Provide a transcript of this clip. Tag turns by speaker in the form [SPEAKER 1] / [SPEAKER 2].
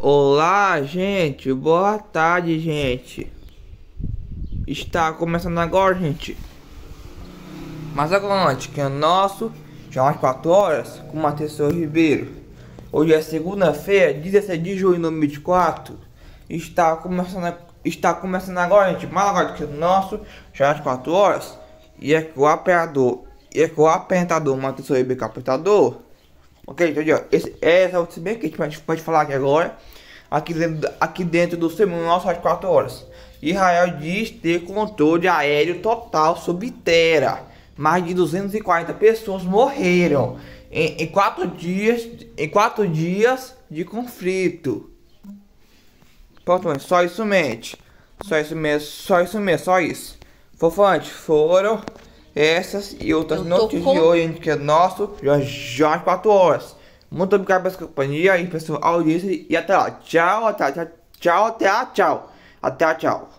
[SPEAKER 1] Olá, gente. Boa tarde, gente. Está começando agora, gente. Mas agora, antes que é nosso, já às 4 horas, com Matheus Ribeiro. Hoje é segunda-feira, 16 de junho de 2024. Está começando agora, gente. Mais agora do que o nosso, já às 4 horas. E é que o apresentador Matheus Ribeiro, captador. Ok, então, essa é o bem que a gente pode falar aqui agora. Aqui dentro do segundo nosso às 4 horas. Israel diz ter controle aéreo total sobre Terra. Mais de 240 pessoas morreram em 4 dias de conflito. Pronto, só isso mente. Só isso. Fofante, foram essas e outras notícias de hoje, que é nosso, já às 4 horas. Muito obrigado pela sua companhia e pela sua audiência. E até lá. Tchau. Até tchau.